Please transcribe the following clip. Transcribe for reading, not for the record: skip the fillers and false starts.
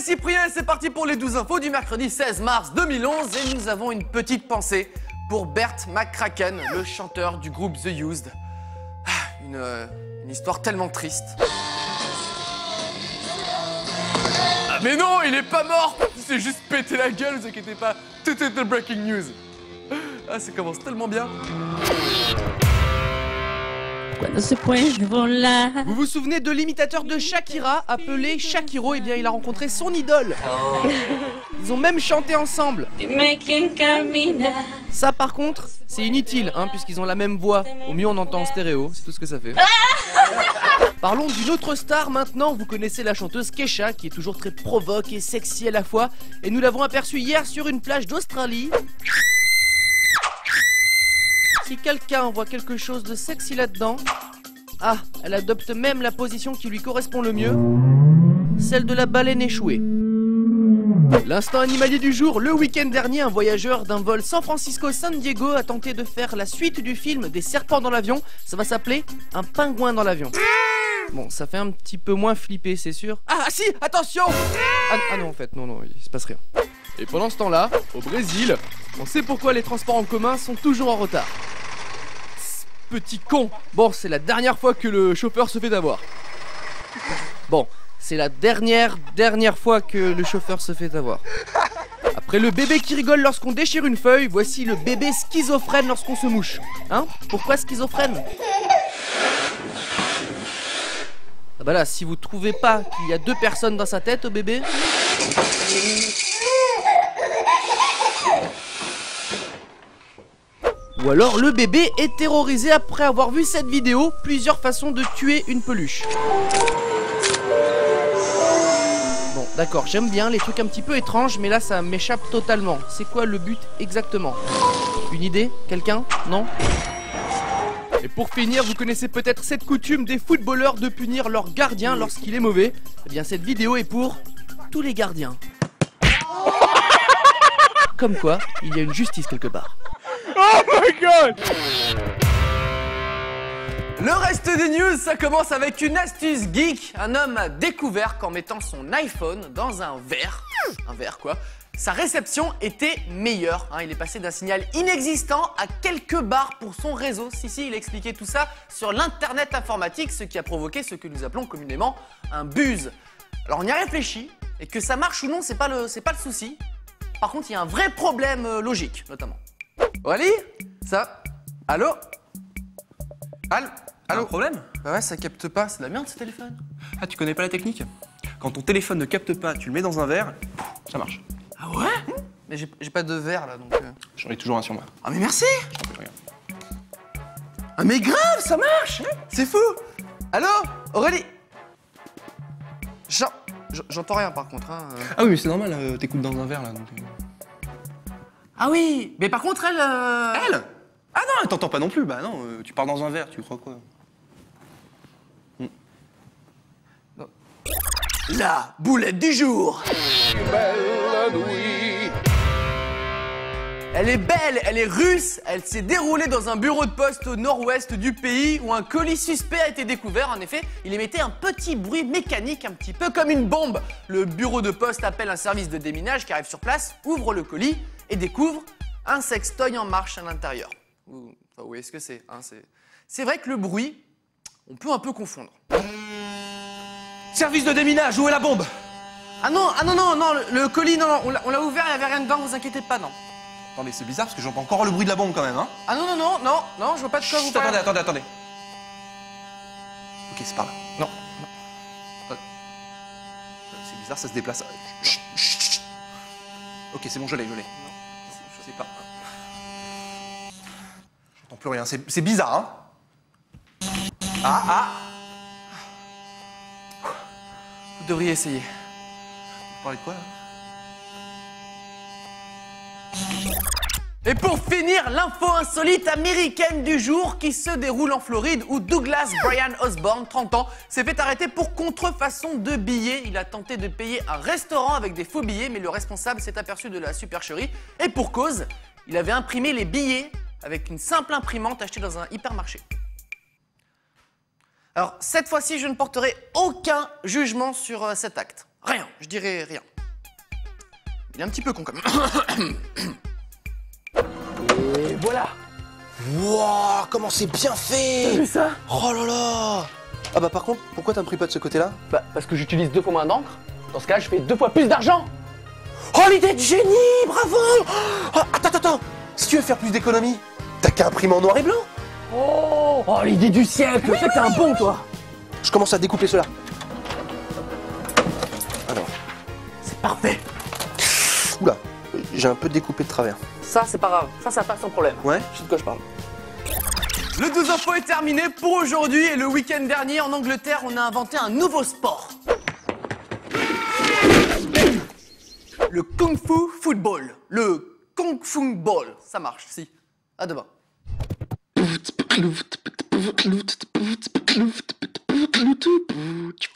Cyprien, c'est parti pour les 12 infos du mercredi 16 mars 2011 et nous avons une petite pensée pour Bert McCracken, le chanteur du groupe The Used. Une histoire tellement triste. Ah mais non, il est pas mort! Il s'est juste pété la gueule, vous inquiétez pas. Tout est de breaking news. Ah, ça commence tellement bien. Vous vous souvenez de l'imitateur de Shakira appelé Shakiro? Eh bien, il a rencontré son idole. Ils ont même chanté ensemble. Ça, par contre, c'est inutile, hein, puisqu'ils ont la même voix. Au mieux, on entend en stéréo, c'est tout ce que ça fait. Parlons d'une autre star maintenant. Vous connaissez la chanteuse Kesha, qui est toujours très provoque et sexy à la fois. Et nous l'avons aperçue hier sur une plage d'Australie. Si quelqu'un voit quelque chose de sexy là-dedans... Ah, elle adopte même la position qui lui correspond le mieux, celle de la baleine échouée. L'instant animalier du jour, le week-end dernier, un voyageur d'un vol San Francisco-San Diego a tenté de faire la suite du film des serpents dans l'avion. Ça va s'appeler Un pingouin dans l'avion. Bon, ça fait un petit peu moins flipper, c'est sûr. Ah si, attention! Ah non, en fait, non, il se passe rien. Et pendant ce temps-là, au Brésil, on sait pourquoi les transports en commun sont toujours en retard. Petit con. Bon, c'est la dernière fois que le chauffeur se fait avoir. Bon, c'est la dernière fois que le chauffeur se fait avoir. Après le bébé qui rigole lorsqu'on déchire une feuille, voici le bébé schizophrène lorsqu'on se mouche. Hein? Pourquoi schizophrène? Ah bah là, si vous trouvez pas qu'il y a deux personnes dans sa tête au bébé... Ou alors le bébé est terrorisé après avoir vu cette vidéo, plusieurs façons de tuer une peluche. Bon, d'accord, j'aime bien les trucs un petit peu étranges, mais là ça m'échappe totalement. C'est quoi le but exactement? Une idée? Quelqu'un? Non? Et pour finir, vous connaissez peut-être cette coutume des footballeurs de punir leur gardien lorsqu'il est mauvais. Eh bien cette vidéo est pour tous les gardiens. Comme quoi, il y a une justice quelque part. Oh my god! Le reste des news, ça commence avec une astuce geek. Un homme a découvert qu'en mettant son iPhone dans un verre quoi, sa réception était meilleure. Il est passé d'un signal inexistant à quelques bars pour son réseau. Si, il a expliqué tout ça sur l'internet informatique, ce qui a provoqué ce que nous appelons communément un buzz. Alors on y a réfléchi, et que ça marche ou non, c'est pas le souci. Par contre, il y a un vrai problème logique, notamment. Aurélie? Ça? Allô? Allô? Un problème? Bah ouais, ça capte pas, c'est de la merde ce téléphone. Ah, tu connais pas la technique? Quand ton téléphone ne capte pas, tu le mets dans un verre, ça marche. Ah ouais? Mais j'ai pas de verre là, donc... J'en ai toujours un sur moi. Ah mais merci! Je t'en prie, regarde. Ah mais grave, ça marche! C'est fou! Allô? Aurélie? J'entends rien par contre, hein. Ah oui, mais c'est normal, t'écoutes dans un verre là, donc... Ah oui! Mais par contre, elle... Elle? Ah non, elle t'entend pas non plus, bah non, tu pars dans un verre, tu crois quoi? La boulette du jour! Elle est belle, elle est russe, elle s'est déroulée dans un bureau de poste au nord-ouest du pays où un colis suspect a été découvert. En effet, il émettait un petit bruit mécanique, un petit peu comme une bombe. Le bureau de poste appelle un service de déminage qui arrive sur place, ouvre le colis et découvre un sextoy en marche à l'intérieur. Où est-ce que c'est, hein, c'est vrai que le bruit, on peut un peu confondre. Service de déminage, où est la bombe? Ah non, le colis, non, on l'a ouvert, il n'y avait rien dedans, vous inquiétez pas, non. Attendez, c'est bizarre parce que j'entends encore le bruit de la bombe quand même, hein? Ah non, je vois pas de quoi vous parlez. Attendez. Ok, c'est par là. Non. C'est bizarre, ça se déplace. Chut. Ok, c'est bon, je l'ai. Non, je sais pas. J'entends plus rien, c'est bizarre, hein? Ah. Vous devriez essayer. Vous parlez de quoi, là? Et pour finir, l'info insolite américaine du jour qui se déroule en Floride où Douglas Brian Osborne, 30 ans, s'est fait arrêter pour contrefaçon de billets. Il a tenté de payer un restaurant avec des faux billets, mais le responsable s'est aperçu de la supercherie. Et pour cause, il avait imprimé les billets avec une simple imprimante achetée dans un hypermarché. Alors, cette fois-ci, je ne porterai aucun jugement sur cet acte. Rien, je dirai rien. Il est un petit peu con quand même. Et voilà. Wouah, comment c'est bien T'as fait! vu ça? Oh là là! Ah bah par contre, pourquoi t'as pris pas de ce côté-là? Bah, parce que j'utilise 2 fois moins d'encre. Dans ce cas, je fais 2 fois plus d'argent. Oh, l'idée de génie! Bravo! Oh, attends! Si tu veux faire plus d'économies, t'as qu'à imprimer en noir et blanc! Oh, l'idée du siècle. Je sais que t'es un bon, toi. Je commence à découper cela. Alors, C'est parfait. oula, j'ai un peu découpé de travers. Ça, c'est pas grave. Ça passe sans problème. Ouais? Je sais de quoi je parle. Le 12 info est terminé pour aujourd'hui et le week-end dernier en Angleterre, on a inventé un nouveau sport. Le Kung Fu Football. Le Kung Fu Ball. Ça marche, si. À demain. Tchou